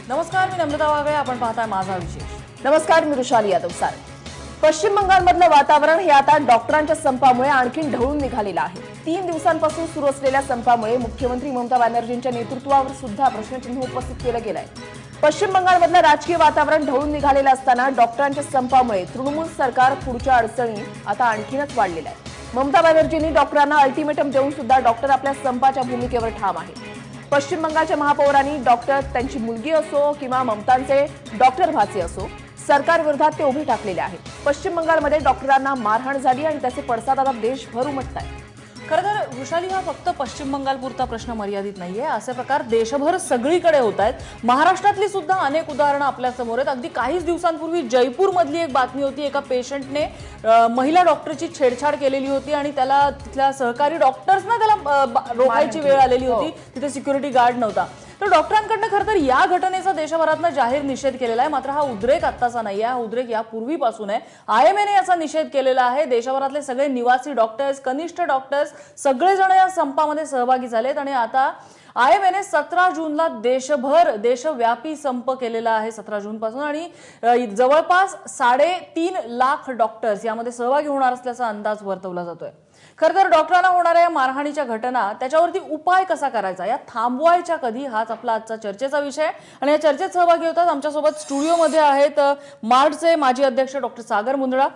नमस्कार, मी नम्रता वागळे. आपण पाहताय माझा विशेष. नमस्कार, मी रुशाली यादव. पश्चिम बंगालमधलं वातावरण हे आता डॉक्टरांच्या संपामुळे आणखी ढवळून निघालेलं आहे. 3 दिवसांपासून सुरू असलेल्या संपामुळे मुख्यमंत्री ममता बॅनर्जींच्या नेतृत्वावर सुद्धा प्रश्नचिन्ह उपस्थित केलं गेलंय. पश्चिम बंगालमधलं राजकीय वातावरण ढवळून निघालेलं असताना डॉक्टरांच्या संपामुळे तृणमूल सरकार पुढच्या अडचणी आता आणखीनच वाढलेल्या आहेत. ममता बॅनर्जींनी डॉक्टरांना अल्टिमेटम देऊन सुद्धा डॉक्टर आपल्या संपाच्या भूमिकेवर ठाम आहे. पश्चिम बंगालच्या महापौरांनी डॉक्टर त्यांची मुलगी असो किंवा ममतांचे डॉक्टर भाचे असो सरकारविरोधात ते उभे टाकलेले आहेत. पश्चिम बंगालमध्ये डॉक्टरांना मारहाण झाली आणि त्याचे पडसाद आता देशभर उमटत आहेत. खरं तर वृषाली, हा फक्त पश्चिम बंगालपुरता प्रश्न मर्यादित नाहीये. असे प्रकार देशभर सगळीकडे होत आहेत. महाराष्ट्रातली सुद्धा अनेक उदाहरणं आपल्या समोर आहेत. अगदी काहीच दिवसांपूर्वी जयपूरमधली एक बातमी होती. एका पेशंटने महिला डॉक्टरची छेडछाड केलेली होती आणि त्याला तिथल्या सहकारी डॉक्टर्सना त्याला रोखायची वेळ आलेली होती. तिथे सिक्युरिटी गार्ड नव्हता. तर डॉक्टरांकडनं खरं तर या घटनेचा देशभरातनं जाहीर निषेध केलेला आहे. मात्र हा उद्रेक आत्ताचा नाही आहे, हा उद्रेक यापूर्वीपासून आहे. IMA ने याचा निषेध केलेला आहे. देशभरातले सगळे निवासी डॉक्टर्स, कनिष्ठ डॉक्टर्स सगळेजण या संपामध्ये सहभागी झालेत आणि आता IMA ने 17 जूनला देशव्यापी संप केलेला आहे. 17 जून पासून आणि जवळपास 3.5 लाख डॉक्टर्स यामध्ये सहभागी होणार असल्याचा अंदाज वर्तवला जातोय. खरं तर डॉक्टरांना होणाऱ्या मारहाणीच्या घटना त्याच्यावरती उपाय कसा करायचा, या थांबवायच्या कधी, हाच आपला आजचा चर्चेचा विषय. आणि या चर्चेत सहभागी होतात आमच्यासोबत स्टुडिओमध्ये आहेत मार्डचे माजी अध्यक्ष डॉक्टर सागर मुंदडा,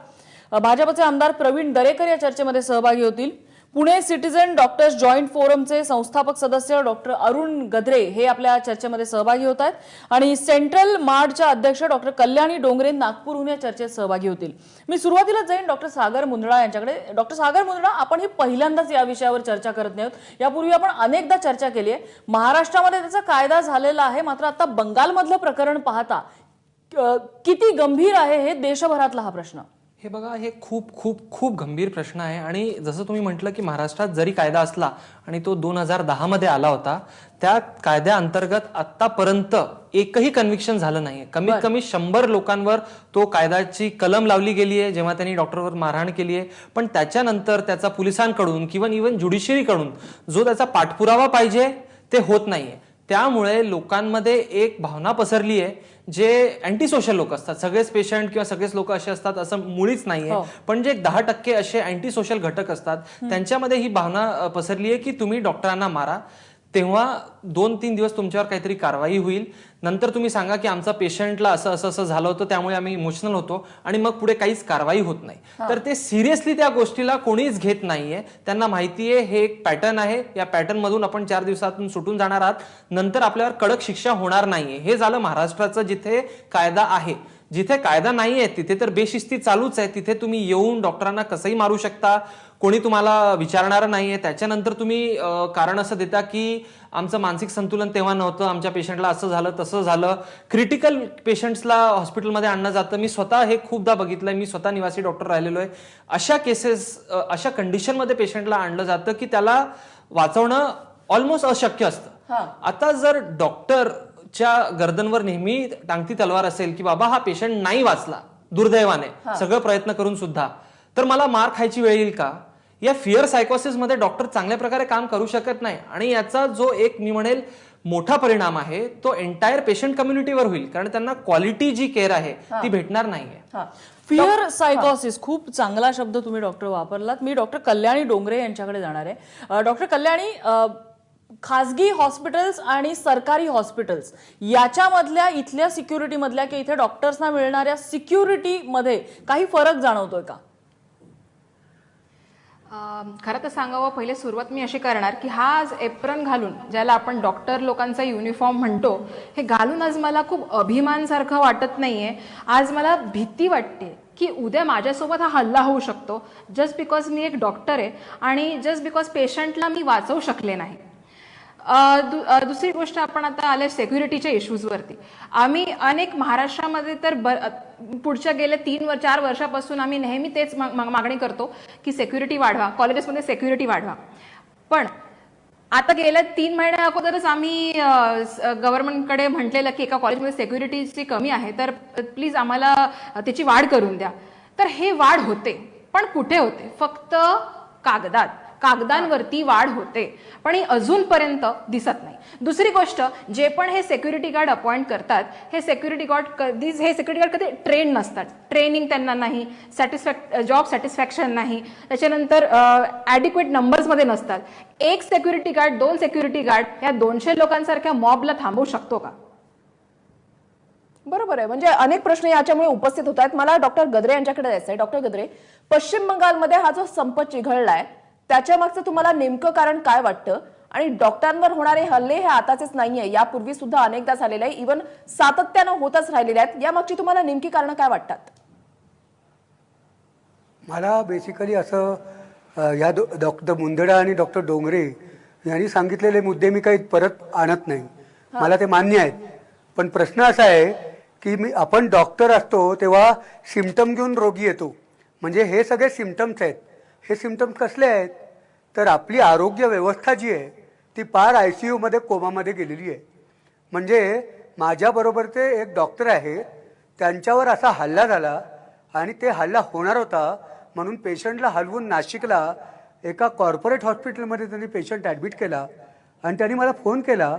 भाजपचे आमदार प्रवीण दरेकर या चर्चेमध्ये सहभागी होतील. पुणे सिटीजन डॉक्टर्स जॉईंट फोरमचे संस्थापक सदस्य डॉक्टर अरुण गद्रे हे आपल्या चर्चेमध्ये सहभागी होत आहेत आणि सेंट्रल मार्डच्या अध्यक्ष डॉक्टर कल्याणी डोंगरे नागपूरहून या चर्चेत सहभागी होतील. मी सुरुवातीला जाईन डॉक्टर सागर मुंदडा यांच्याकडे. डॉक्टर सागर मुंदडा, आपण ही पहिल्यांदाच या विषयावर चर्चा करत नाही आहोत. यापूर्वी आपण अनेकदा चर्चा केली आहे. महाराष्ट्रामध्ये त्याचा कायदा झालेला आहे, मात्र आता बंगालमधलं प्रकरण पाहता किती गंभीर आहे हे देशभरातला हा प्रश्न? हे बघा, हे खूप खूप खूप गंभीर प्रश्न आहे. आणि जसं तुम्ही म्हटलं की महाराष्ट्रात जरी कायदा असला आणि तो 2010 मध्ये आला होता, त्या कायद्याअंतर्गत आतापर्यंत एकही कन्व्हिक्शन झालं नाही. कमीत कमी 100 लोकांवर तो कायद्याची कलम लावली गेली आहे जेव्हा त्यांनी डॉक्टरवर मारहाण केली आहे. पण त्याच्यानंतर त्याचा पोलिसांकडून किंवा इव्हन ज्युडिशरीकडून जो त्याचा पाठपुरावा पाहिजे ते होत नाहीये. त्यामुळे लोकांमध्ये एक भावना पसरली आहे. जे अँटी सोशल लोक असतात, सगळेच पेशंट किंवा सगळेच लोक असे असतात असं मुळीच नाहीये, पण जे 10% असे अँटी सोशल घटक असतात त्यांच्यामध्ये ही भावना पसरली आहे की तुम्ही डॉक्टरांना मारा, तेव्हा 2-3 दिवस तुमच्यावर काहीतरी कारवाई होईल. नंतर तुम्ही सांगा की आमचा पेशंटला असं झालं होतं त्यामुळे आम्ही इमोशनल होतो, आणि मग पुढे काहीच कारवाई होत नाही. तर ते सिरियसली त्या गोष्टीला कोणीच घेत नाहीये. त्यांना माहितीये हे एक पॅटर्न आहे, या पॅटर्न मधून आपण 4 दिवसातून सुटून जाणार आहात, नंतर आपल्यावर कडक शिक्षा होणार नाहीये. हे झालं महाराष्ट्राचं, जिथे कायदा आहे. जिथे कायदा नाहीये तिथे तर बेशिस्ती चालूच आहे. तिथे तुम्ही येऊन डॉक्टरांना कसंही मारू शकता, कोणी तुम्हाला विचारणार नाहीये. त्याच्यानंतर तुम्ही कारण असं देता की आमचं मानसिक संतुलन तेव्हा नव्हतं, आमच्या पेशंटला असं झालं तसं झालं. क्रिटिकल पेशंट्सला हॉस्पिटलमध्ये आणलं जातं. मी स्वतः हे खूपदा बघितलंय, मी स्वतः निवासी डॉक्टर राहिलेलो आहे. अशा केसेस, अशा कंडिशनमध्ये पेशंटला आणलं जातं की त्याला वाचवणं ऑलमोस्ट अशक्य असतं. आता जर डॉक्टरच्या गर्दनवर नेहमी टांगती तलवार असेल की बाबा हा पेशंट नाही वाचला दुर्दैवाने, सगळं प्रयत्न करून सुद्धा, तर मला मार खायची वेळ येईल का? या फिअर सायकोसिस मध्ये डॉक्टर चांगल्या प्रकारे काम करू शकत नाही. आणि याचा जो एक मी म्हणेल मोठा परिणाम आहे तो एंटायर पेशंट कम्युनिटीवर होईल, कारण त्यांना क्वालिटी जी केअर आहे ती भेटणार नाहीये. फिअर सायकोसिस, खूप चांगला शब्द तुम्ही डॉक्टर वापरलात. मी डॉक्टर कल्याणी डोंगरे यांच्याकडे जाणार आहे. डॉक्टर कल्याणी, खासगी हॉस्पिटल्स आणि सरकारी हॉस्पिटल्स याच्यामधल्या इथल्या सिक्युरिटी मधल्या किंवा इथे डॉक्टर्सना मिळणाऱ्या सिक्युरिटी मध्ये काही फरक जाणवतोय का? खरं तर सांगावं, पहिले सुरुवात मी अशी करणार की हा आज एप्रन घालून, ज्याला आपण डॉक्टर लोकांचा युनिफॉर्म म्हणतो, हे घालून आज मला खूप अभिमानसारखं वाटत नाहीये. आज मला भीती वाटते की उद्या माझ्यासोबत हा हल्ला होऊ शकतो, जस्ट बिकॉज मी एक डॉक्टर आहे आणि जस्ट बिकॉज पेशंटला मी वाचवू शकले नाही. दुसरी गोष्ट, आपण आता आले सिक्युरिटीच्या इश्यूजवरती. आम्ही अनेक महाराष्ट्रामध्ये तर पुढच्या गेल्या 3-4 वर्षापासून आम्ही नेहमी तेच मागणी करतो की सिक्युरिटी वाढवा, कॉलेजेसमध्ये सिक्युरिटी वाढवा. पण आता गेल्या 3 महिन्या अगोदरच आम्ही गव्हर्नमेंटकडे म्हटलेलं की एका कॉलेजमध्ये सिक्युरिटीची कमी आहे, तर प्लीज आम्हाला त्याची वाढ करून द्या. तर हे वाढ होते, पण कुठे होते? फक्त कागदात. कागदांवरती वाढ होते, पण ही अजूनपर्यंत दिसत नाही. दुसरी गोष्ट, जे पण हे सिक्युरिटी गार्ड अपॉइंट करतात, हे सिक्युरिटी गार्ड कधी ट्रेन नसतात. ट्रेनिंग त्यांना नाही, जॉब सॅटिस्फॅक्शन नाही, त्याच्यानंतर ॲडिक्वेट नंबर्समध्ये नसतात. एक सिक्युरिटी गार्ड, 2 सिक्युरिटी गार्ड या 200 लोकांसारख्या मॉबला थांबवू शकतो का? बरोबर आहे. म्हणजे अनेक प्रश्न याच्यामुळे उपस्थित होत आहेत. मला डॉक्टर गद्रे यांच्याकडे जायचं आहे. डॉक्टर गद्रे, पश्चिम बंगालमध्ये हा जो संप चिघळलाय त्याच्या मागचं तुम्हाला नेमकं कारण काय वाटतं? आणि डॉक्टरांवर होणारे हल्ले हे आताचेच नाहीये, यापूर्वी सुद्धा अनेकदा झालेले आहे, इव्हन सातत्यानं होतच राहिलेले आहेत. यामागची तुम्हाला नेमकी कारणं काय वाटतात? मला बेसिकली असं या डॉक्टर मुंदडा आणि डॉक्टर डोंगरे यांनी सांगितलेले मुद्दे मी काही परत आणत नाही. मला ते मान्य आहेत. पण प्रश्न असा आहे की आपण डॉक्टर असतो तेव्हा सिम्पटम घेऊन रोगी येतो. म्हणजे हे सगळे सिम्पटम्स आहेत. हे सिम्पटम्स कसले आहेत? तर आपली आरोग्य व्यवस्था जी आहे ती पार ICU मध्ये कोमामध्ये गेलेली आहे. म्हणजे माझ्याबरोबरचे एक डॉक्टर आहेत, त्यांच्यावर असा हल्ला झाला आणि ते हल्ला होणार होता म्हणून पेशंटला हलवून नाशिकला एका कॉर्पोरेट हॉस्पिटलमध्ये त्यांनी पेशंट ॲडमिट केला. आणि त्यांनी मला फोन केला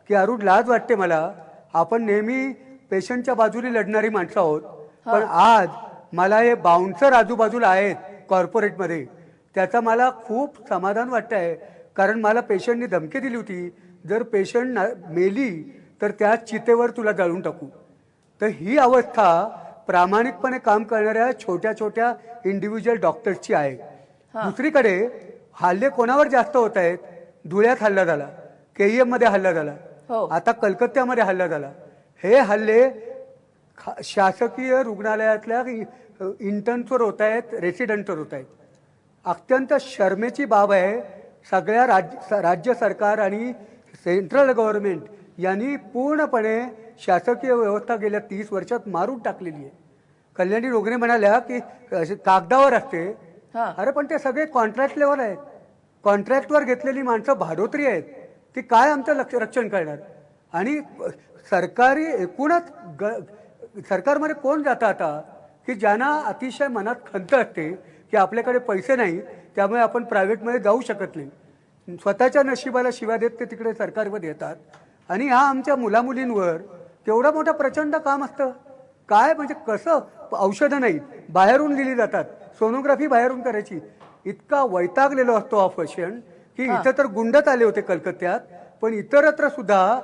की अरुण, लाज वाटते मला, आपण नेहमी पेशंटच्या बाजूने लढणारी माणसं आहोत, पण आज मला हे बाउन्सर आजूबाजूला आहेत कॉर्पोरेटमध्ये, त्याचा मला खूप समाधान वाटतं आहे. कारण मला पेशंटनी धमकी दिली होती, जर पेशंट मेली तर त्या चितेवर तुला जाळून टाकू. तर ही अवस्था प्रामाणिकपणे काम करणाऱ्या छोट्या छोट्या इंडिव्हिज्युअल डॉक्टर्सची आहे. दुसरीकडे हल्ले कोणावर जास्त होत आहेत? धुळ्यात हल्ला झाला, KEM मध्ये हल्ला झाला, आता कलकत्त्यामध्ये हल्ला झाला. हे हल्ले शासकीय रुग्णालयातल्या इंटर्न्सवर होत आहेत, रेसिडेंटवर होत आहेत. अत्यंत शर्मेची बाब आहे. सगळ्या राज्य सरकार आणि सेंट्रल गव्हर्नमेंट यांनी पूर्णपणे शासकीय व्यवस्था गेल्या 30 वर्षात मारून टाकलेली आहे. कल्याणी रोगणे म्हणाल्या की कागदावर असते. अरे पण ते सगळे कॉन्ट्रॅक्ट लेवल आहेत. कॉन्ट्रॅक्टवर घेतलेली माणसं भाडोत्री आहेत. ती काय आमचं रक्षण करणार? आणि सरकारी एकूणच सरकारमध्ये कोण जातं आता की ज्यांना अतिशय मनात खंत असते की आपल्याकडे पैसे नाही, त्यामुळे आपण प्रायव्हेटमध्ये जाऊ शकत नाही. स्वतःच्या नशिबाला शिव्या देत ते तिकडे सरकारमध्ये येतात. आणि हा आमच्या मुलामुलींवर केवढं मोठं प्रचंड काम असतं. काय म्हणजे कसं, औषधं नाहीत, बाहेरून दिली जातात, सोनोग्राफी बाहेरून करायची. इतका वैतागलेलो असतो हा पेशंट की इथं तर गुंडच आले होते कलकत्त्यात, पण इतरत्र सुद्धा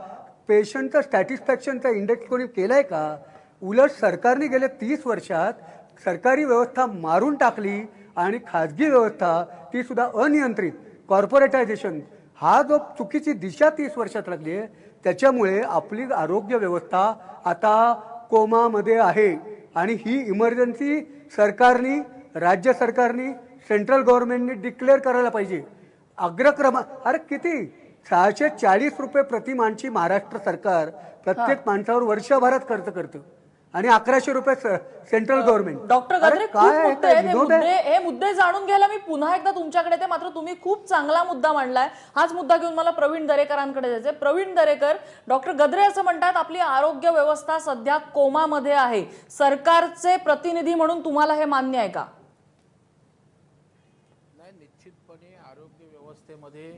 पेशंटचं सॅटिस्फॅक्शनचा इंडेक्स कोणी केलाय का? उलट सरकारने गेल्या 30 वर्षात सरकारी व्यवस्था मारून टाकली आणि खाजगी व्यवस्था ती सुद्धा अनियंत्रित, कॉर्पोरेटायझेशन, हा जो चुकीची दिशा 30 वर्षात लागली आहे, त्याच्यामुळे आपली आरोग्य व्यवस्था आता कोमामध्ये आहे. आणि ही इमर्जन्सी सरकारनी, राज्य सरकारनी, सेंट्रल गव्हर्नमेंटनी डिक्लेअर करायला पाहिजे. अग्रक्रमा, अरे किती 640 रुपये प्रति माणशी महाराष्ट्र सरकार प्रत्येक माणसावर वर्षभरात खर्च करतं आणि 1100 रुपये सेंट्रल गव्हर्नमेंट. डॉक्टर गद्रे, हे मुद्दे जाणून घ्यायला मी पुन्हा एकदा तुमच्याकडे येते. मात्र तुम्ही खूप चांगला मुद्दा मांडलाय. हाच मुद्दा घेऊन मला प्रवीण दरेकरांकडे जायचंय. प्रवीण दरेकर, डॉक्टर गद्रे असं म्हणतात आपली आरोग्य व्यवस्था सध्या कोमामध्ये आहे. सरकारचे प्रतिनिधी म्हणून तुम्हाला हे मान्य आहे का? नाही, निश्चितपणे आरोग्य व्यवस्थेमध्ये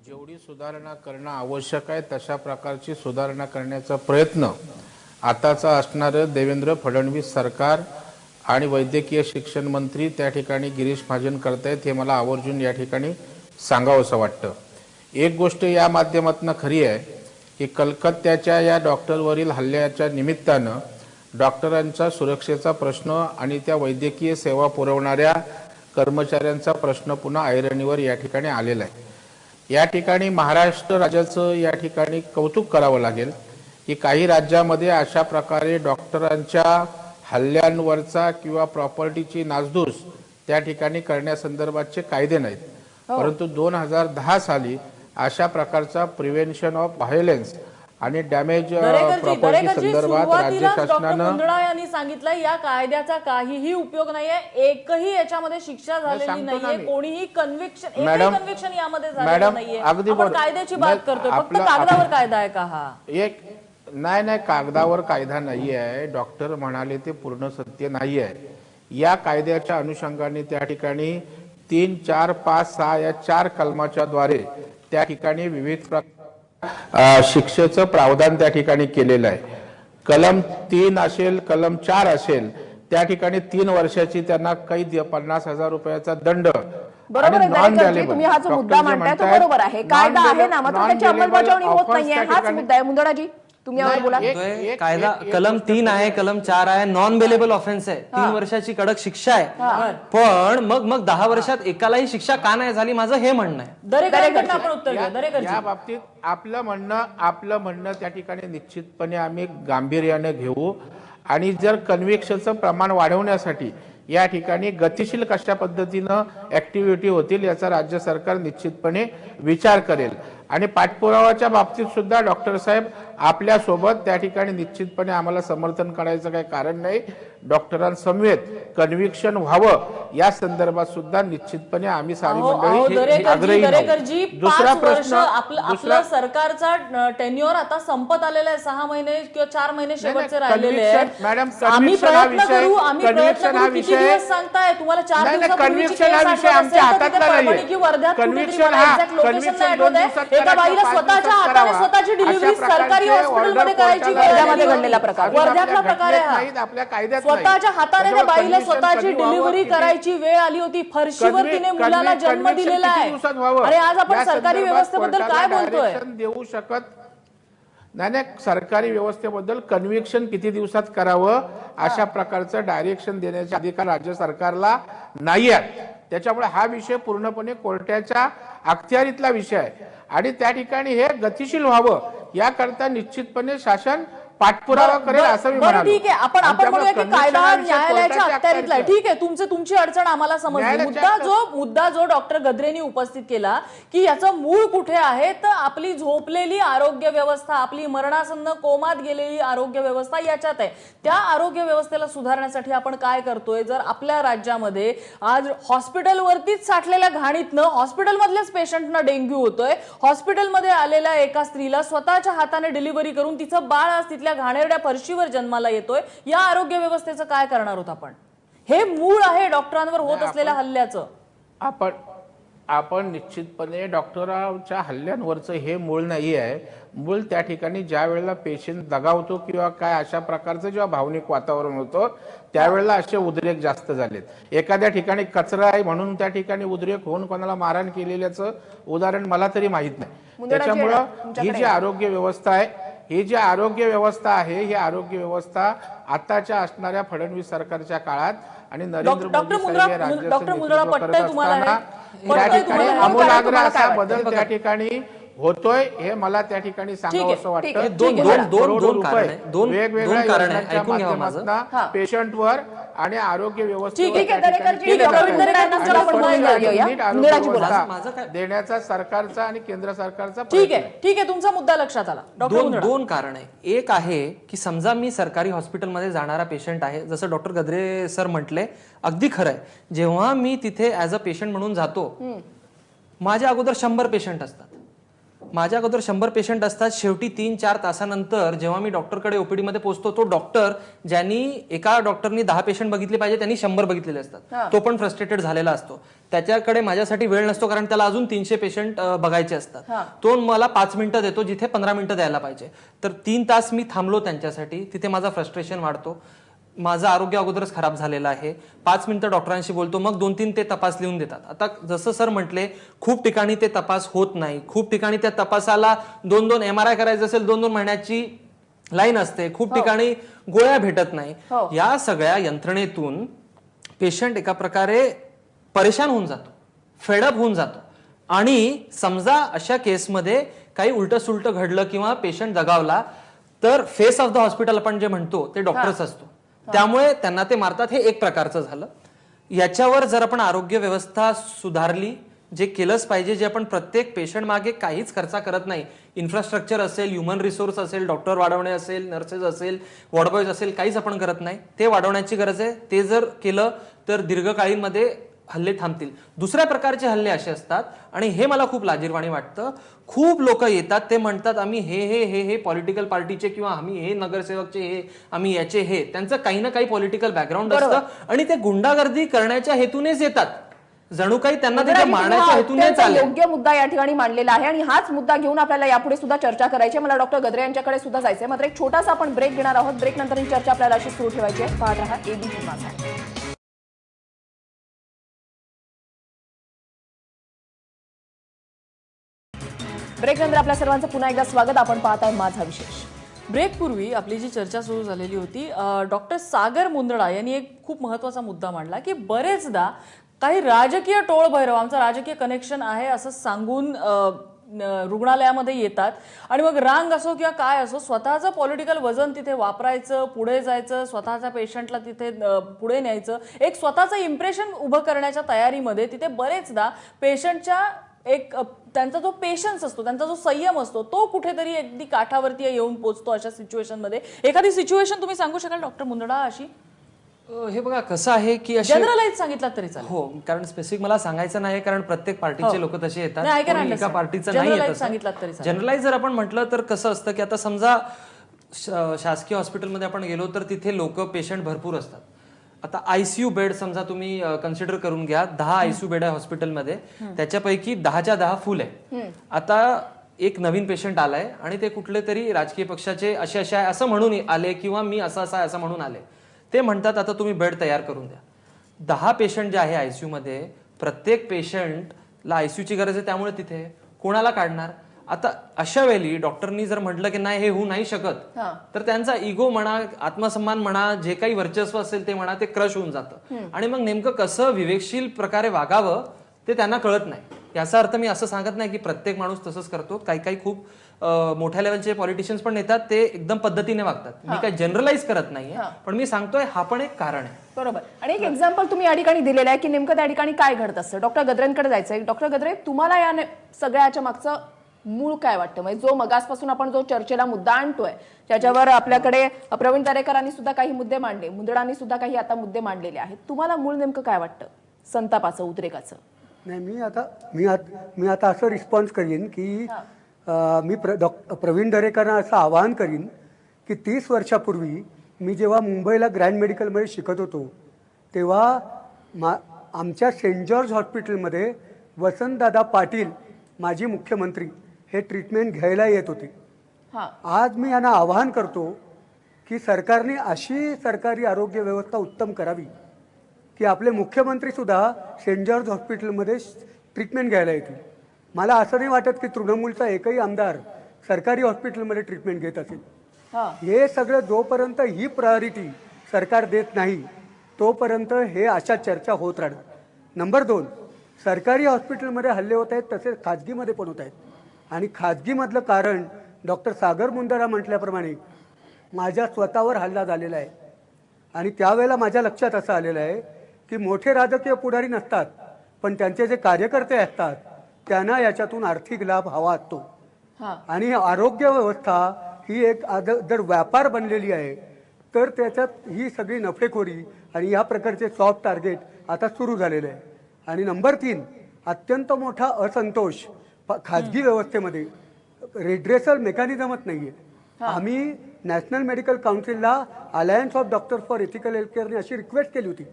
जेवढी सुधारणा करणं आवश्यक आहे तशा प्रकारची सुधारणा करण्याचा प्रयत्न आताचा असणारं देवेंद्र फडणवीस सरकार आणि वैद्यकीय शिक्षण मंत्री त्या ठिकाणी गिरीश महाजन करतायत, हे मला आवर्जून या ठिकाणी सांगावंसं वाटतं. एक गोष्ट या माध्यमातून खरी आहे की कलकत्त्याच्या या डॉक्टरवरील हल्ल्याच्या निमित्तानं डॉक्टरांचा सुरक्षेचा प्रश्न आणि त्या वैद्यकीय सेवा पुरवणाऱ्या कर्मचाऱ्यांचा प्रश्न पुन्हा ऐरणीवर या ठिकाणी आलेला आहे. या ठिकाणी महाराष्ट्र राज्याचं या ठिकाणी कौतुक करावं लागेल की काही राज्यामध्ये अशा प्रकारे डॉक्टरांच्या हल्ल्यांवरचा किंवा प्रॉपर्टीची नासधूस त्या ठिकाणी करण्यासंदर्भातचे कायदे नाहीत. परंतु 2010 साली अशा प्रकारचा प्रिव्हेन्शन ऑफ व्हायलन्स आणि डॅमेज प्रॉपर्टी संदर्भात राज्य शासनानं यांनी सांगितलं या कायद्याचा काहीही उपयोग नाहीये, एकही याच्यामध्ये शिक्षा झालेली नाहीये, कोणीही कन्व्हिक्शन यामध्ये झालेलं नाहीये. आपण कायद्याची बात करतोय, फक्त कागदावर कायदा आहे का हा? एक नाही, कागदावर कायदा नाही आहे. डॉक्टर म्हणाले ते पूर्ण सत्य नाही आहे. या कायद्याच्या अनुषंगाने त्या ठिकाणी 3, 4, 5, 6 या 4 कलमाच्या द्वारे त्या ठिकाणी विविध शिक्षेचं प्रावधान त्या ठिकाणी केलेलं आहे. कलम 3 असेल, कलम 4 असेल, त्या ठिकाणी 3 वर्षाची त्यांना कैद, 50,000 रुपयाचा दंड. बरोबर आहे दरेकरजी, तुम्ही हा जो मुद्दा मांडताय तो बरोबर आहे. कायदा आहे ना, मात्र त्याची अंमलबजावणी होत नाहीये, हाच मुद्दा आहे. मुंदडाजी तुम्ही यावर बोला. कायदा कलम 3 आहे, कलम 4 आहे, नॉन बेलेबल ऑफेन्स आहे, 3 वर्षाची कडक शिक्षा आहे. पण मग 10 वर्षात एकालाही शिक्षा का नाही झाली, माझं हे म्हणणं आहे. दरेकरकडनं आपण उत्तर घ्या. दरेकरजी, या बाबतीत आपलं म्हणणं त्या ठिकाणी निश्चितपणे आम्ही गांभीर्याने घेऊ आणि जर कन्व्हिक्शनचं प्रमाण वाढवण्यासाठी या ठिकाणी गतिशील कशा पद्धतीनं ऍक्टिव्हिटी होतील याचा राज्य सरकार निश्चितपणे विचार करेल. आणि पाठपुरावाच्या बाबतीत सुद्धा डॉक्टर साहेब आपल्या सोबत त्या ठिकाणी निश्चितपणे आम्हाला समर्थन करायचं काही कारण नाही. डॉक्टरांसमवेत कन्व्हिक्शन व्हावं या संदर्भात सुद्धा निश्चितपणे आम्ही सारी मंडळी आग्रही आहोत. दुसरा प्रश्न, आपलं सरकारचा टेन्युअर आता संपत आलेला आहे. 6 महिने किंवा 4 महिने शेवटचे राहिलेले आहेत. मॅडम, आम्ही प्रयत्न करू. किती दिवस सांगताय तुम्हाला? 4 दिवसापूर्वीची केस आमच्या वर्ध्यात एका बाईला स्वतःच्या हाताने स्वतःची डिलिव्हरी सरकारी हॉस्पिटलमध्ये करायची वर्ध्यामध्ये घडलेला प्रकार, वर्ध्यातला प्रकार आहे हा. आपल्या कायद्यात स्वतःच्या हाताने त्या बाईला स्वतःची डिलिव्हरी करायची वेळ आली होती. फरशीवर तिने मुलाला जन्म दिलेला आहे. आणि आज आपण सरकारी व्यवस्थेबद्दल काय बोलतोय? देऊ शकत नाही. सरकारी व्यवस्थेबद्दल कन्व्हिक्शन किती दिवसात करावं अशा प्रकारचं डायरेक्शन देण्याचे अधिकार राज्य सरकारला नाही आहेत. त्याच्यामुळे हा विषय पूर्णपणे कोर्टाच्या अखत्यारीतला विषय आहे आणि त्या ठिकाणी हे गतिशील व्हावं याकरता निश्चितपणे शासन पाठपुरावा करेल असं मी म्हणालो. ठीक आहे, आपण म्हणूया की कायदा न्यायालयाच्या अखत्यारीतला आहे. ठीक आहे, तुमची अडचण आम्हाला समजली. मुद्दा जो डॉक्टर गद्रेंनी उपस्थित केला की याचं मूळ कुठे आहे, तर आपली झोपलेली आरोग्य व्यवस्था, आपली मरणासन्न कोमात गेलेली आरोग्य व्यवस्था याच्यात आहे. त्या आरोग्य व्यवस्थेला सुधारण्यासाठी आपण काय करतोय? जर आपल्या राज्यामध्ये आज हॉस्पिटलवरतीच साठलेल्या घाणीतनं हॉस्पिटलमधल्याच पेशंटना डेंग्यू होतोय, हॉस्पिटलमध्ये आलेल्या एका स्त्रीला स्वतःच्या हाताने डिलिव्हरी करून तिचं बाळ आज तिथल्या घाणेरड्या फरशीवर जन्माला येतोय, या आरोग्य व्यवस्थेचं काय करणार आहोत आपण? हे मूळ आहे डॉक्टरांवर होत असलेल्या हल्ल्याचं. आपण निश्चितपणे डॉक्टरांच्या हल्ल्यांवरचं हे मूळ नाही आहे. मूळ त्या ठिकाणी ज्या वेळेला पेशंट दगावतो किंवा काय अशा प्रकारचं जेव्हा भावनिक वातावरण होतं त्यावेळेला असे उद्रेक जास्त झालेत. एखाद्या ठिकाणी कचरा आहे म्हणून त्या ठिकाणी उद्रेक होऊन कोणाला मारहाण केलेल्याचं उदाहरण मला तरी माहित नाही. त्याच्यामुळं ही जी आरोग्य व्यवस्था आहे, ही जी आरोग्य व्यवस्था आहे, ही आरोग्य व्यवस्था आताच्या असणाऱ्या फडणवीस सरकारच्या काळात आणि नरेंद्र मोदी त्या ठिकाणी आमूलाग्र असा बदल त्या ठिकाणी होतोय हे मला त्या ठिकाणी सांगावं असं वाटतं. दोन वेगवेगळ्या माध्यमातून पेशंटवर आणि आरोग्य व्यवस्थेवर देण्याचा सरकारचा आणि केंद्र सरकारचा. ठीक आहे, तुमचा मुद्दा लक्षात आला. दोन कारण आहे. एक आहे की समजा मी सरकारी हॉस्पिटलमध्ये जाणारा पेशंट आहे, जसं डॉक्टर गद्रे सर म्हटले, अगदी खरं आहे. जेव्हा मी तिथे ऍज अ पेशंट म्हणून जातो, माझ्या अगोदर 100 पेशंट असतात. शेवटी 3-4 तासानंतर जेव्हा मी डॉक्टरकडे ओपीडी मध्ये पोहोचतो, तो डॉक्टर एका डॉक्टरनी 10 पेशंट बघितले पाहिजे, त्यांनी 100 बघितलेले असतात. तो पण फ्रस्ट्रेटेड झालेला असतो. त्याच्याकडे माझ्यासाठी वेळ नसतो, कारण त्याला अजून 300 पेशंट बघायचे असतात. तो मला 5 मिनिटं देतो जिथे 15 मिनिटं द्यायला पाहिजे. तर 3 तास मी थांबलो त्यांच्यासाठी. तिथे माझा फ्रस्ट्रेशन वाढतो. माझं आरोग्य अगोदरच खराब झालेलं आहे. 5 मिनिटं डॉक्टरांशी बोलतो, मग 2-3 ते तपास लिहून देतात. आता जसं सर म्हटले, खूप ठिकाणी ते तपास होत नाही. खूप ठिकाणी त्या तपासाला 2-2 MRI करायचं असेल 2-2 महिन्याची लाईन असते. खूप ठिकाणी गोळ्या भेटत नाही. या सगळ्या यंत्रणेतून पेशंट एका प्रकारे परेशान होऊन जातो, फेडअप होऊन जातो. आणि समजा अशा केसमध्ये काही उलट सुलट घडलं किंवा पेशंट दगावला, तर फेस ऑफ द हॉस्पिटल आपण जे म्हणतो ते डॉक्टरच असतो. त्यामुळे त्यांना ते मारतात. हे एक प्रकारचं झालं. याच्यावर जर आपण आरोग्य व्यवस्था सुधारली, जे केलंच पाहिजे, जे आपण प्रत्येक पेशंट मागे काहीच खर्च करत नाही, इन्फ्रास्ट्रक्चर असेल, ह्युमन रिसोर्स असेल, डॉक्टर वाढवणे असेल, नर्सेस असेल, वॉर्डबॉयज असेल, काहीच आपण करत नाही. ते वाढवण्याची गरज आहे. ते जर केलं तर दीर्घकाळीमध्ये हल्ले थांबतील. दुसऱ्या प्रकारचे हल्ले असे असतात, आणि हे मला खूप लाजिरवाणी वाटतं. खूप लोक येतात, ते म्हणतात आम्ही हे पॉलिटिकल पार्टीचे किंवा आम्ही हे नगरसेवकचे, हे आम्ही याचे, हे त्यांचं काही ना काही पॉलिटिकल बॅकग्राऊंड असतं आणि ते गुंडागर्दी करण्याच्या हेतूनेच येतात. जणू काही त्यांना तिथे मुंदडाजी, मारण्याच्या तुम्ही हेतूने अत्यंत चालले. योग्य मुद्दा या ठिकाणी मांडलेला आहे आणि हाच मुद्दा घेऊन आपल्याला यापुढे सुद्धा चर्चा करायची आहे. मला डॉक्टर गद्रे यांच्याकडे सुद्धा जायचंय, मात्र एक छोटासा आपण ब्रेक घेणार आहोत. ब्रेक नंतर ही चर्चा आपल्याला अशी सुरू ठेवायची आहे. पाहत रहा एबीपी माझा. ब्रेक नंतर आपल्या सर्वांचं पुन्हा एकदा स्वागत. आपण पाहत आहे माझा विशेष. ब्रेकपूर्वी आपली जी चर्चा सुरू झालेली होती, डॉक्टर सागर मुंदडा यांनी एक खूप महत्त्वाचा मुद्दा मांडला की बरेचदा काही राजकीय टोळभैरव आमचं राजकीय कनेक्शन आहे असं सांगून रुग्णालयामध्ये येतात आणि मग रांग असो किंवा काय असो स्वतःचं पॉलिटिकल वजन तिथे वापरायचं, पुढे जायचं, स्वतःच्या पेशंटला तिथे पुढे न्यायचं, एक स्वतःचं इम्प्रेशन उभं करण्याच्या तयारीमध्ये तिथे बरेचदा पेशंटच्या एक त्यांचा जो पेशन्स असतो, त्यांचा जो संयम असतो तो कुठेतरी अगदी काठावरती येऊन पोचतो. अशा सिच्युएशनमध्ये एखादी सिच्युएशन तुम्ही सांगू शकाल डॉक्टर मुंदडा अशी? हे बघा कसं आहे की जनरलाइज सांगितलं तरी चालेल. हो, कारण स्पेसिफिक मला सांगायचं नाही, कारण प्रत्येक पार्टीचे लोक तसे येतात, नाही, I can कोणी एका understand. पार्टीचं नाही Generalize येत. सांगितलं तरी चालेल. जनरलाइज जर आपण म्हटलं तर कसं असतं की आता समजा शासकीय हॉस्पिटलमध्ये आपण गेलो तर तिथे लोक पेशंट भरपूर असतात. आता आयसीयू बेड समजा तुम्ही कन्सिडर करून घ्या, 10 आयसीयू बेड आहे हॉस्पिटलमध्ये, त्याच्यापैकी 10च्या 10 फुल आहे. आता एक नवीन पेशंट आलाय आणि ते कुठले तरी राजकीय पक्षाचे असे असे आहे असं म्हणून आले किंवा मी असं असं आहे असं म्हणून आले. ते म्हणतात आता तुम्ही बेड तयार करून द्या. 10 पेशंट जे आहे आयसीयू मध्ये, प्रत्येक पेशंटला आयसीयूची गरज आहे, त्यामुळे तिथे कोणाला काढणार? आता अशा वेळी डॉक्टरनी जर म्हटलं की नाही हे होऊ नाही शकत, तर त्यांचा इगो म्हणा, आत्मसन्मान म्हणा, जे काही वर्चस्व असेल ते म्हणा, ते क्रश होऊन जातं. आणि मग नेमकं कसं विवेकशील प्रकारे वागावं ते त्यांना कळत नाही. याचा अर्थ मी असं सांगत नाही की प्रत्येक माणूस तसंच करतो. काही काही खूप मोठ्या लेवलचे पॉलिटिशियन्स पण येतात, ते एकदम पद्धतीने वागतात. मी काही जनरलाइज करत नाहीये, पण मी सांगतोय हा पण एक कारण आहे. बरोबर. आणि एक एक्झाम्पल तुम्ही या ठिकाणी दिलेलं आहे की नेमकं त्या ठिकाणी काय घडत असतं. डॉक्टर गद्रेंकडे जायचंय. डॉक्टर गद्रे, तुम्हाला या सगळ्याच्या मागचं मूळ काय वाटतं? म्हणजे जो मगासपासून आपण जो चर्चेला मुद्दा आणतोय, त्याच्यावर आपल्याकडे प्रवीण दरेकरांनी सुद्धा काही मुद्दे मांडले, मुंदडांनी सुद्धा काही आता मुद्दे मांडलेले आहेत. तुम्हाला मूळ नेमकं काय वाटतं संतापाचं, उद्रेकाचं? नाही, मी आता असं रिस्पॉन्स करीन की मी प्रवीण दरेकरांना असं आवाहन करीन की 30 वर्षापूर्वी मी जेव्हा मुंबईला ग्रँड मेडिकलमध्ये शिकत होतो तेव्हा आमच्या सेंट जॉर्ज हॉस्पिटलमध्ये वसंतदादा पाटील माजी मुख्यमंत्री हे ट्रीटमेंट घ्यायला येत होते. आज मी यांना आवाहन करतो की सरकारने अशी सरकारी आरोग्य व्यवस्था उत्तम करावी की आपले मुख्यमंत्री सुद्धा सेंट जॉर्ज हॉस्पिटलमध्ये ट्रीटमेंट घ्यायला येतील. मला असं नाही वाटत की तृणमूलचा एकही आमदार सरकारी हॉस्पिटलमध्ये ट्रीटमेंट घेत असेल. हे सगळं जोपर्यंत ही प्रायोरिटी सरकार देत नाही तोपर्यंत हे अशा चर्चा होत राहणार. नंबर 2, सरकारी हॉस्पिटलमध्ये हल्ले होत आहेत, तसेच खाजगीमध्ये पण होत आहेत. आणि खाजगीमधलं कारण डॉक्टर सागर मुंदडा म्हटल्याप्रमाणे माझ्या स्वतःवर हल्ला झालेला आहे. आणि त्यावेळेला माझ्या लक्षात असं आलेलं आहे की मोठे राजकीय पुढारी नसतात, पण त्यांचे जे कार्यकर्ते असतात त्यांना याच्यातून आर्थिक लाभ हवा असतो. आणि आरोग्य व्यवस्था ही एक जर व्यापार बनलेली आहे तर त्याच्यात ही सगळी नफेखोरी आणि या प्रकारचे सॉफ्ट टार्गेट आता सुरू झालेले आहे. आणि नंबर 3, अत्यंत मोठा असंतोष खाजगी व्यवस्थेमध्ये. रेड्रेसल मेकॅनिझमच नाहीये. आम्ही नॅशनल मेडिकल काउन्सिलला alliance of doctor for ethical हेल्थकेअरने अशी रिक्वेस्ट केली होती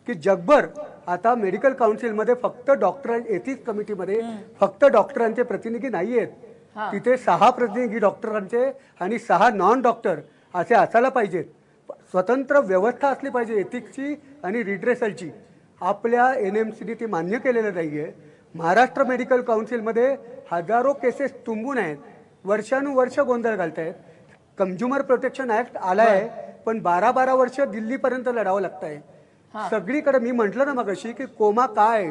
की जगभर आता मेडिकल काउन्सिलमध्ये फक्त डॉक्टर एथिक्स कमिटीमध्ये फक्त डॉक्टरांचे प्रतिनिधी नाही आहेत, तिथे 6 प्रतिनिधी डॉक्टरांचे आणि 6 नॉन डॉक्टर असे असायला पाहिजेत. स्वतंत्र व्यवस्था असली पाहिजे एथिक्सची आणि रिड्रेसलची. आपल्या NMCने ती मान्य केलेलं नाही आहे. महाराष्ट्र मेडिकल काउन्सिलमध्ये हजारो केसेस तुंबून आहेत, वर्षानुवर्ष गोंधळ घालत आहेत. कन्झ्युमर प्रोटेक्शन ऍक्ट आला आहे, पण 12-12 वर्ष दिल्लीपर्यंत लढावं लागत आहे. सगळीकडे मी म्हटलं ना मगाशी की कोमा काय,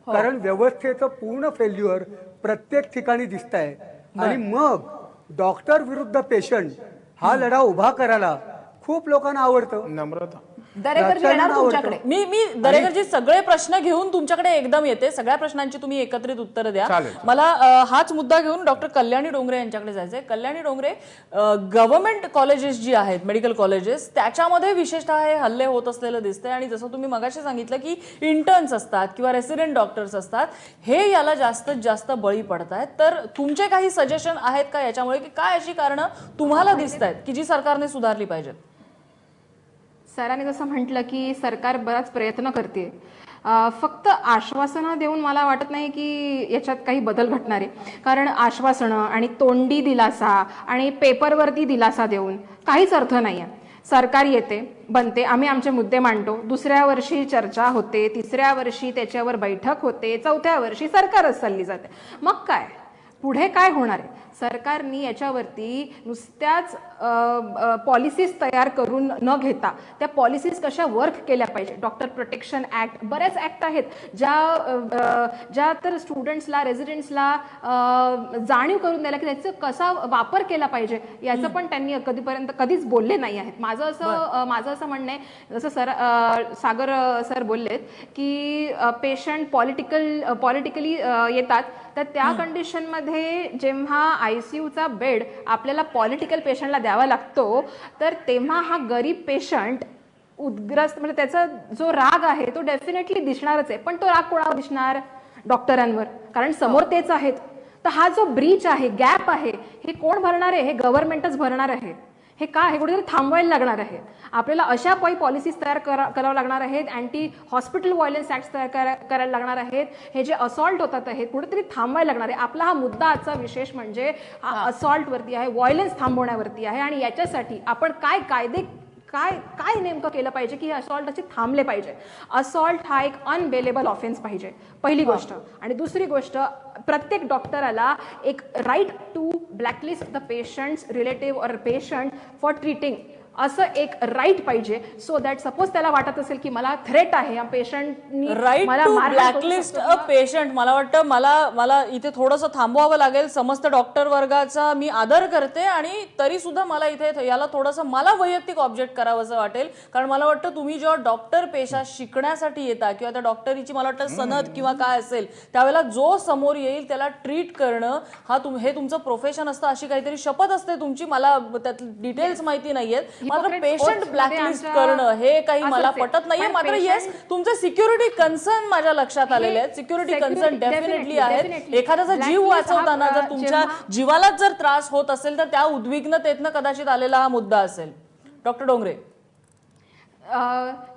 कारण व्यवस्थेचं पूर्ण फेल्युअर प्रत्येक ठिकाणी दिसत आहे. आणि मग डॉक्टर विरुद्ध पेशंट हा लढा उभा करायला खूप लोकांना आवडतं. नम्रता दरेकरजी येणार तुमच्याकडे. मी दरेकरजी सगळे प्रश्न घेऊन तुमच्याकडे एकदम येते. सगळ्या प्रश्नांची तुम्ही एकत्रित उत्तर द्या. मला हाच मुद्दा घेऊन डॉक्टर कल्याणी डोंगरे यांच्याकडे जायचंय. कल्याणी डोंगरे, गव्हर्नमेंट कॉलेजेस जी आहेत, मेडिकल कॉलेजेस, त्याच्यामध्ये विशेषतः हे हल्ले होत असलेलं दिसतंय. आणि जसं तुम्ही मगाशी सांगितलं की इंटर्न्स असतात किंवा रेसिडेंट डॉक्टर्स असतात, हे याला जास्तीत जास्त बळी पडतायत. तर तुमचे काही सजेशन आहेत का याच्यामुळे, की काय अशी कारणं तुम्हाला दिसत आहेत की जी सरकारने सुधारली पाहिजेत? सरांनी जसं म्हटलं की सरकार बराच प्रयत्न करते. फक्त आश्वासनं देऊन मला वाटत नाही की याच्यात काही बदल घडणार आहे. कारण आश्वासनं आणि तोंडी दिलासा आणि पेपरवरती दिलासा देऊन काहीच अर्थ नाही आहे. सरकार येते, बनते, आम्ही आमचे मुद्दे मांडतो, दुसऱ्या वर्षी चर्चा होते, तिसऱ्या वर्षी त्याच्यावर बैठक होते, चौथ्या वर्षी सरकारच चालली जाते. मग काय पुढे काय होणार आहे? सरकारनी याच्यावरती नुसत्याच पॉलिसीज तयार करून न घेता त्या पॉलिसीज कशा वर्क केल्या पाहिजे. डॉक्टर प्रोटेक्शन ॲक्ट, बऱ्याच ॲक्ट आहेत ज्या तर स्टुडंट्सला, रेसिडेंट्सला जाणीव करून द्यायला की त्याचा कसा वापर केला पाहिजे याचं पण त्यांनी कधीच बोलले नाही आहेत. माझं असं म्हणणं आहे, जसं सागर सर बोललेत की पेशंट पॉलिटिकली येतात, तर त्या कंडिशनमध्ये जेव्हा ICUचा बेड आपल्याला पॉलिटिकल पेशंटला द्यावा लागतो, तर तेव्हा हा गरीब पेशंट उद्ग्रस्त, म्हणजे त्याचा जो राग आहे तो डेफिनेटली दिसणारच आहे. पण तो राग कोणावर दिसणार? डॉक्टरांवर, कारण समोर तेच आहेत. तर हा जो ब्रीच आहे, गॅप आहे, हे कोण भरणार आहे? हे गव्हर्नमेंटच भरणार आहे. हे कुठेतरी थांबवायला लागणार आहे. आपल्याला अशा काही पॉलिसीज तयार कराव्या लागणार आहेत, अँटी हॉस्पिटल व्हायलन्स ॲक्ट तयार करायला लागणार आहेत. हे जे असॉल्ट होतात आहेत कुठेतरी थांबवायला लागणार आहे. आपला हा मुद्दा आजचा विशेष म्हणजे असॉल्टवरती आहे, व्हायलन्स थांबवण्यावरती आहे. आणि याच्यासाठी आपण काय नेमकं केलं पाहिजे की हे असॉल्ट असे थांबले पाहिजे. असॉल्ट हा एक अनबेलेबल ऑफेन्स पाहिजे, पहिली गोष्ट. आणि दुसरी गोष्ट, प्रत्येक डॉक्टराला एक right to blacklist the patients relative or patient for treating असं एक राईट पाहिजे. सो दॅट सपोज त्याला वाटत असेल की मला थ्रेट आहे, पेशंटनी right to blacklist a patient. मला वाटतं मला इथे थोडंसं थांबवावं लागेल. समस्त डॉक्टर वर्गाचा मी आदर करते आणि तरी सुद्धा मला इथे याला थोडंसं मला वैयक्तिक ऑब्जेक्ट करावंसं वाटेल. कारण मला वाटतं तुम्ही जेव्हा डॉक्टर पेशा शिकण्यासाठी येता किंवा त्या डॉक्टरीची मला वाटतं सनद किंवा काय असेल, त्यावेळेला जो समोर येईल त्याला ट्रीट करणं हे तुमचं प्रोफेशन असतं, अशी काहीतरी शपथ असते तुमची. मला त्यात डिटेल्स माहिती नाहीयेत. मात्र पेशंट ब्लॅकलिस्ट करणं हे काही मला पटत नाहीये. मात्र येस, तुमचे सिक्युरिटी कन्सर्न माझ्या लक्षात आलेले आहेत. सिक्युरिटी कन्सर्न डेफिनेटली आहेत. एखाद्याचा जीव वाचवताना जर तुमच्या जीवालाच जर त्रास होत असेल तर त्या उद्विग्नतेतनं कदाचित आलेला हा मुद्दा असेल. डॉक्टर डोंगरे,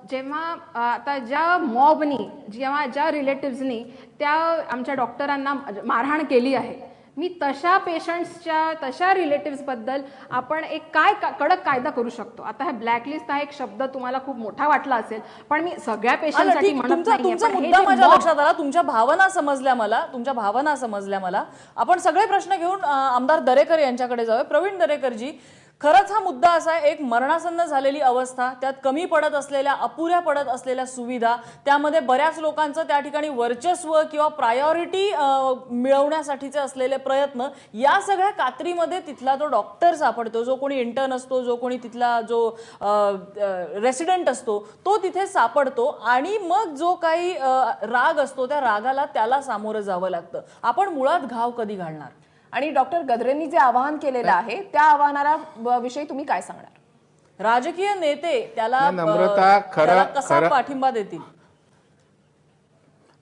जेव्हा आता ज्या मॉबनी ज्या रिलेटिव्सनी त्या आमच्या डॉक्टरांना मारहाण केली आहे, मी तशा पेशंट्सच्या, तशा रिलेटिव्सबद्दल आपण एक कडक कायदा करू शकतो. आता हा ब्लॅकलिस्ट हा एक शब्द तुम्हाला खूप मोठा वाटला असेल, पण मी सगळ्या पेशंटसाठी म्हणत नाहीये. तुमचा मुद्दा माझ्या लक्षात आला, तुमच्या भावना समजल्या मला. आपण सगळे प्रश्न घेऊन आमदार दरेकर यांच्याकडे जाऊया. प्रवीण दरेकरजी, खरंच हा मुद्दा असा आहे, एक मरणासन्न झालेली अवस्था, त्यात कमी पडत असलेल्या, अपुऱ्या पडत असलेल्या सुविधा, त्यामध्ये बऱ्याच लोकांचं त्या ठिकाणी वर्चस्व किंवा प्रायोरिटी मिळवण्यासाठीचे असलेले प्रयत्न, या सगळ्या कात्रीमध्ये तिथला जो डॉक्टर सापडतो, जो कोणी इंटर्न असतो, जो कोणी तिथला जो रेसिडेंट असतो, तो तिथे सापडतो आणि मग जो काही राग असतो त्या रागाला त्याला सामोरं जावं लागतं. आपण मुळात घाव कधी घालणार? आणि डॉक्टर गद्रेंनी जे आवाहन केलेलं आहे त्या आवाहनाला विषयी तुम्ही काय सांगणार? राजकीय नेते त्याला कसा पाठिंबा देतील?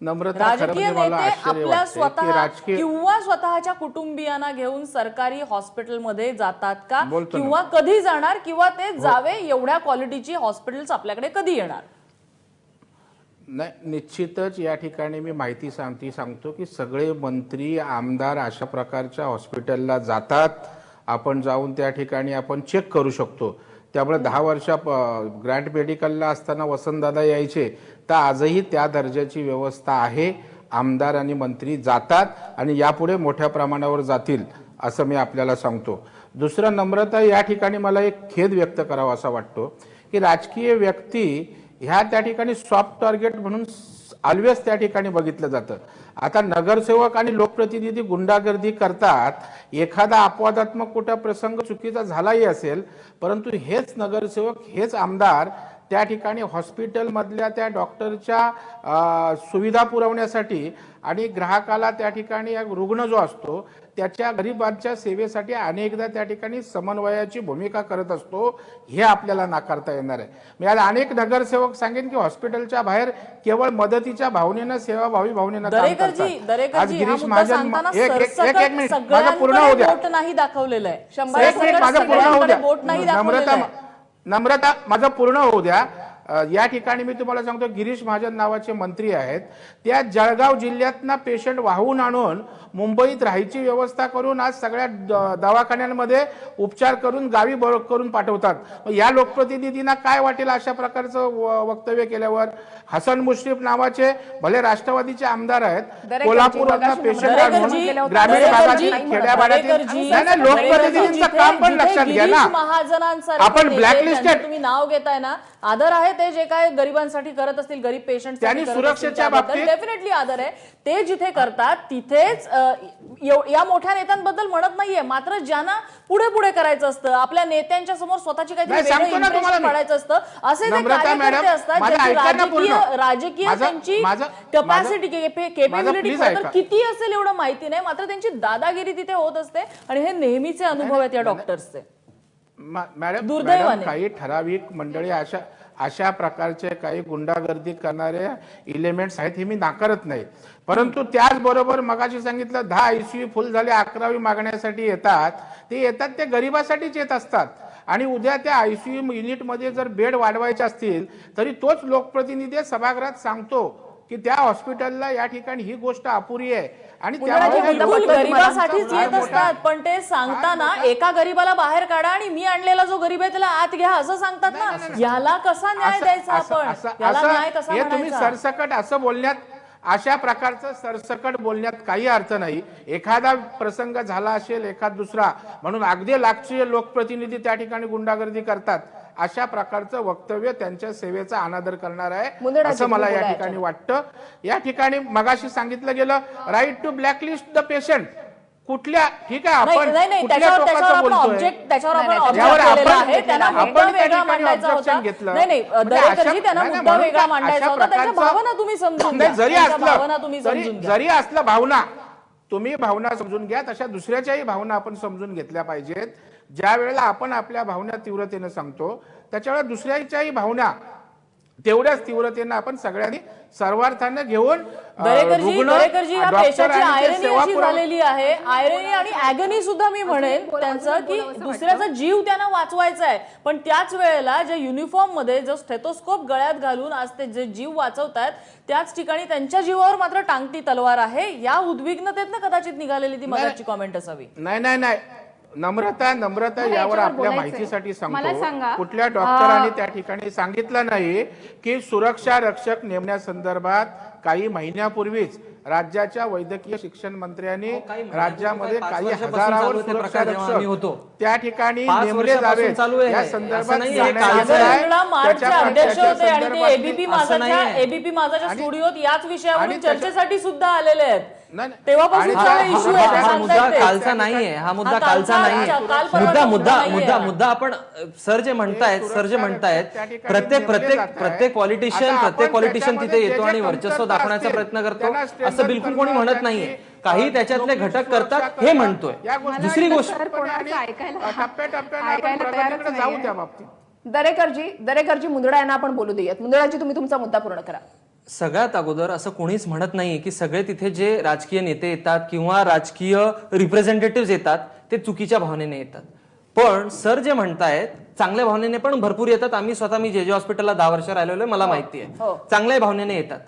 राजकीय नेते आपल्या स्वतः किंवा स्वतःच्या कुटुंबियांना घेऊन सरकारी हॉस्पिटलमध्ये जातात का? किंवा कधी जाणार? किंवा ते जावे एवढ्या क्वालिटीची हॉस्पिटल्स आपल्याकडे कधी येणार? नाही, निश्चितच या ठिकाणी मी माहिती सांगतो की सगळे मंत्री, आमदार अशा प्रकारच्या हॉस्पिटलला जातात. आपण जाऊन त्या ठिकाणी आपण चेक करू शकतो. त्यामुळे 10 वर्षा ग्रँड मेडिकलला असताना वसंतदादा यायचे, तर आजही त्या दर्जाची व्यवस्था आहे. आमदार आणि मंत्री जातात आणि यापुढे मोठ्या प्रमाणावर जातील असं मी आपल्याला सांगतो. दुसरं, नम्रता, या ठिकाणी मला एक खेद व्यक्त करावा असा वाटतो की राजकीय व्यक्ती ह्या त्या ठिकाणी सॉफ्ट टार्गेट म्हणून ऑलवेज त्या ठिकाणी बघितलं जातं. आता नगरसेवक आणि लोकप्रतिनिधी गुंडागर्दी करतात. एखादा अपवादात्मक कुठला प्रसंग चुकीचा झालाही असेल, परंतु हेच नगरसेवक, हेच आमदार त्या ठिकाणी हॉस्पिटलमधल्या त्या डॉक्टरच्या सुविधा पुरवण्यासाठी आणि ग्राहकाला त्या ठिकाणी रुग्ण जो असतो त्याच्या गरिबांच्या सेवेसाठी अनेकदा त्या ठिकाणी समन्वयाची भूमिका करत असतो. हे आपल्याला नाकारता येणार आहे. मी आज अनेक नगरसेवक सांगेन की हॉस्पिटलच्या बाहेर केवळ मदतीच्या भावनेनं, सेवाभावी भावनेनं काम करतात. आज गिरीश महाजन, एक मिनिट माझं पूर्ण होऊ द्या. नाही दाखवलेलं आहे. एक मिनिट माझं पूर्ण होऊ द्या. नम्रता, माझं पूर्ण होऊ द्या. या ठिकाणी मी तुम्हाला सांगतो, गिरीश महाजन नावाचे मंत्री आहेत, त्या जळगाव जिल्ह्यातनं पेशंट वाहून आणून मुंबईत राहायची व्यवस्था करून आज सगळ्या दवाखान्यांमध्ये उपचार करून गावी करून पाठवतात. या लोकप्रतिनिधींना काय वाटेल अशा प्रकारचं वक्तव्य केल्यावर? हसन मुश्रीफ नावाचे भले राष्ट्रवादीचे आमदार आहेत, कोल्हापूरमधला पेशंट आणून ग्रामीण भागातील खेड्यापाड्यातील नाही लोकप्रतिनिधींचं काम पण लक्षात घ्या ना. आपण ब्लॅकलिस्टेड तुम्ही नाव घेताय ना, आदर आहे ते जे काय गरिबांसाठी करत असतील, गरीब पेशंट त्यांनी सुरक्षेच्या बाबतीत डेफिनेटली आदर आहे. ते जिथे करतात तिथेच या मोठ्या नेत्यांबद्दल म्हणत नाहीये, मात्र ज्यांना पुढे पुढे करायचं असतं, आपल्या नेत्यांच्या समोर स्वतःची काहीतरी पडायचं असतं, असे जे कार्यकर्ते असतात ज्यांची राजकीय त्यांची कॅपॅसिटी केपेबिलिटी किती असेल एवढं माहिती नाही, मात्र त्यांची दादागिरी तिथे होत असते आणि हे नेहमीचे अनुभव आहेत या डॉक्टर्सचे. मॅडम काही ठराविक मंडळी अशा प्रकारचे काही गुंडागर्दी करणारे इलेमेंट्स आहेत, हे मी नाकारत नाही. परंतु त्याचबरोबर मगाशी सांगितलं 10 ICU फुल झाले, 11वी मागण्यासाठी येतात. ते गरिबासाठीच येत असतात. आणि उद्या त्या ICU युनिटमध्ये जर बेड वाढवायचे असतील तरी तोच लोकप्रतिनिधी सभागृहात सांगतो की त्या हॉस्पिटलला या ठिकाणी ही गोष्ट अपुरी आहे. आणि गरीबासाठीच येत असतात, पण ते सांगताना एका गरीबाला बाहेर काढा आणि मी आणलेला जो गरीब आहे त्याला आत घ्या असं सांगतात ना. याला कसा न्याय द्यायचा आपण? याला न्याय कसा हे तुम्ही सरसकट असं बोलण्यात, अशा प्रकारचं सरसकट बोलण्यात काही अर्थ नाही. एखादा प्रसंग झाला असेल एखाद दुसरा म्हणून अगदी लाखीय लोकप्रतिनिधी त्या ठिकाणी गुंडागर्दी करतात, अशा प्रकारचं वक्तव्य त्यांच्या सेवेचा अनादर करणार आहे असं मला या ठिकाणी वाटतं. या ठिकाणी मगाशी सांगितलं गेलं right to blacklist the patient. कुठल्या ठीक आहे आपण कुठल्या टोकाचं बोलतोय, त्याच्यावर आपण ऑब्जेक्ट आहे, त्यांना मुद्दा वेगळा मांडायचा होता. नाही दरेकरजी, त्यांना मुद्दा वेगळा मांडायचा होता, त्याच्या भावना तुम्ही समजून घ्या. जरी असलं भावना, तुम्ही भावना समजून घ्या, तशा दुसऱ्याच्याही भावना आपण समजून घेतल्या पाहिजेत. ज्या वेळेला आपण आपल्या भावना तीव्रतेने सांगतो त्याच्या वेळेला दुसऱ्याच्याही भावना तेवढ्याच तीव्रतेने आपण सगळ्यांनी सर्वार्थाने घेऊन दरेकरजी या पेशाची आयरनी अशी झालेली आहे, आयरनी आणि ऍगनी सुद्धा मी म्हणेन त्यांचं, की दुसऱ्याचा जीव त्यांना वाचवायचा आहे, पण त्याच वेळेला जे युनिफॉर्म मध्ये जो स्टेथोस्कोप गळ्यात घालून आज ते जे जीव वाचवतायत त्याच ठिकाणी त्यांच्या जीवावर मात्र टांगती तलवार आहे. या उद्विग्नतेतनं कदाचित निघालेली ती मगाची कॉमेंट असावी. नाही नम्रता यावर आपल्या माहितीसाठी सांगतो, कुठल्या डॉक्टरांनी त्या ठिकाणी सांगितलं नाही की सुरक्षा रक्षक नेमण्यासंदर्भात काही महिन्यापूर्वीच राज्याच्या वैद्यकीय शिक्षण मंत्र्यांनी राज्यामध्ये काही हजारावर सुरक्षा रक्षक त्या ठिकाणी नेमले जावेत या संदर्भात अध्यक्ष होते आणि ते एबीपी माझाच्या स्टुडिओत याच विषयावरून चर्चेसाठी सुद्धा आलेले आहेत. तेव्हापासून हा मुद्दा कालचा नाहीये, हा मुद्दा कालचा नाहीये. मुद्दा आपण सर जे म्हणतायत प्रत्येक पॉलिटिशियन तिथे येतो आणि वर्चस्व दाखवण्याचा प्रयत्न करतो असं बिलकुल कोणी म्हणत नाहीये. काही त्याच्यातले घटक करतात हे म्हणतोय. दुसरी गोष्ट दरेकरजी मुंदडा यांना आपण बोलू देऊयात. मुंदडाजी, तुम्ही तुमचा मुद्दा पूर्ण करा. सगळ्यात अगोदर असं कोणीच म्हणत नाहीये की सगळे तिथे जे राजकीय नेते येतात किंवा राजकीय रिप्रेझेंटेटिव्ह येतात ते चुकीच्या भावनेने येतात. पण सर जे म्हणतायत चांगल्या भावनेने पण भरपूर येतात. आम्ही स्वतः मी जे हॉस्पिटलला 10 वर्ष राहिलेलो आहे, मला माहिती आहे चांगल्या भावनेने येतात.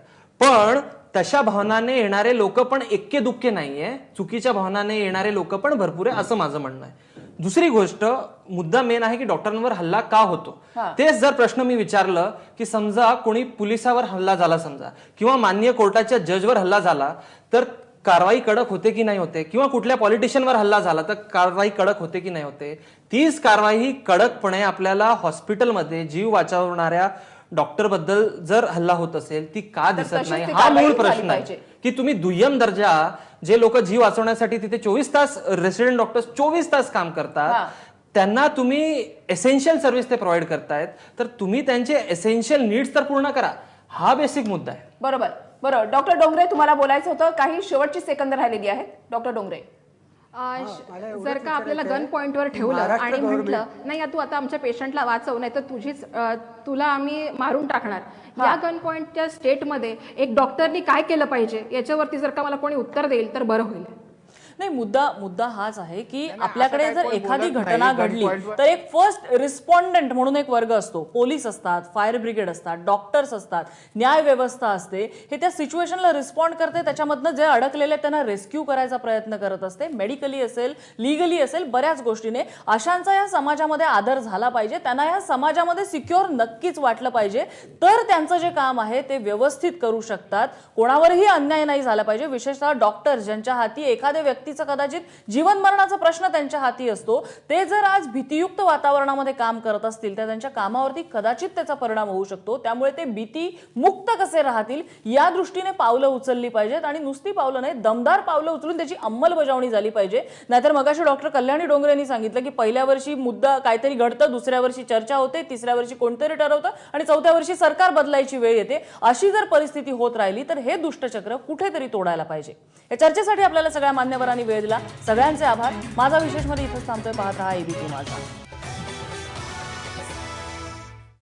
पण तशा भावनाने येणारे लोक पण एक्के दुःखे नाहीये, चुकीच्या भावनाने येणारे लोक पण भरपूर आहे असं माझं म्हणणं आहे. दुसरी गोष्ट, मुद्दा मेन आहे की डॉक्टरांवर हल्ला का होतो. तेच जर प्रश्न मी विचारलं की समजा कोणी पोलिसावर हल्ला झाला समजा किंवा माननीय कोर्टाच्या जजवर हल्ला झाला तर कारवाई कडक होते की नाही होते, किंवा कुठल्या पॉलिटिशियनवर हल्ला झाला तर कारवाई कडक होते की नाही होते. तीच कारवाई कडकपणे आपल्याला हॉस्पिटलमध्ये जीव वाचवणाऱ्या डॉक्टर बद्दल जर हल्ला होत असेल ती का दिसत नाही, हा मूळ प्रश्न आहे. की तुम्ही दुय्यम दर्जा जे लोक जीव वाचवण्यासाठी तिथे 24 तास रेसिडेंट डॉक्टर्स 24 तास काम करतात त्यांना तुम्ही एसेन्शियल सर्व्हिस ते प्रोव्हाइड करतायत, तर तुम्ही त्यांचे एसेन्शियल नीड्स तर पूर्ण करा. हा बेसिक मुद्दा आहे. बरोबर. डॉक्टर डोंगरे, तुम्हाला बोलायचं होतं, काही शेवटची सेकंद राहिलेली आहेत. डॉक्टर डोंगरे, जर का आपल्याला गन पॉइंटवर ठेवलं आणि म्हटलं नाही तू आता आमच्या पेशंटला वाचव, नाही तर तुला आम्ही मारून टाकणार, या गन पॉइंटच्या स्टेटमध्ये एक डॉक्टरनी काय केलं पाहिजे याच्यावरती जर का मला कोणी उत्तर देईल तर बरं होईल. नाही, मुद्दा हाच आहे की आपल्याकडे असं जर काही कोण एखादी बोलत घटना नाही, घडली gunpoint तर एक फर्स्ट रिस्पॉन्डंट म्हणून एक वर्ग असतो. पोलीस असतात, फायर ब्रिगेड असतात, डॉक्टर्स असतात, न्याय व्यवस्था असते. हे त्या सिच्युएशनला रिस्पॉन्ड करते, त्याच्यामधनं जे अडकलेले त्यांना रेस्क्यू करायचा प्रयत्न करत असते. मेडिकली असेल, लिगली असेल, बऱ्याच गोष्टीने अशांचा या समाजामध्ये आदर झाला पाहिजे. त्यांना या समाजामध्ये सिक्युअर नक्कीच वाटलं पाहिजे, तर त्यांचं जे काम आहे ते व्यवस्थित करू शकतात. कोणावरही अन्याय नाही झाला पाहिजे. विशेषतः डॉक्टर्स ज्यांच्या हाती एखाद्या व्यक्तीचा कदाचित जीवन मरणाचा प्रश्न त्यांच्या हाती असतो, ते जर आज भीतियुक्त वातावरणामध्ये काम करत असतील तर त्यांच्या कामावरती कदाचित त्याचा परिणाम होऊ शकतो. त्यामुळे ते भीती मुक्त कसे राहतील या दृष्टीने पावलं उचलली पाहिजेत आणि नुसती पावलं नाही, दमदार पावलं उचलून त्याची अंमलबजावणी झाली पाहिजे. नाहीतर मगाशी डॉक्टर कल्याणी डोंगरे यांनी सांगितलं की पहिल्या वर्षी मुद्दा काहीतरी घडतं, दुसऱ्या वर्षी चर्चा होते, तिसऱ्या वर्षी कोणतरी ठरवतं आणि चौथ्या वर्षी सरकार बदलायची वेळ येते. अशी जर परिस्थिती होत राहिली तर हे दुष्टचक्र कुठेतरी तोडायला पाहिजे. या चर्चेसाठी आपल्याला सगळ्या मान्यवरांनी वेळ दिला. सगळ्यांचे आभार. माझा विशेष मध्ये इथंच थांबतोय. पाहत रहा एबीपी माझा.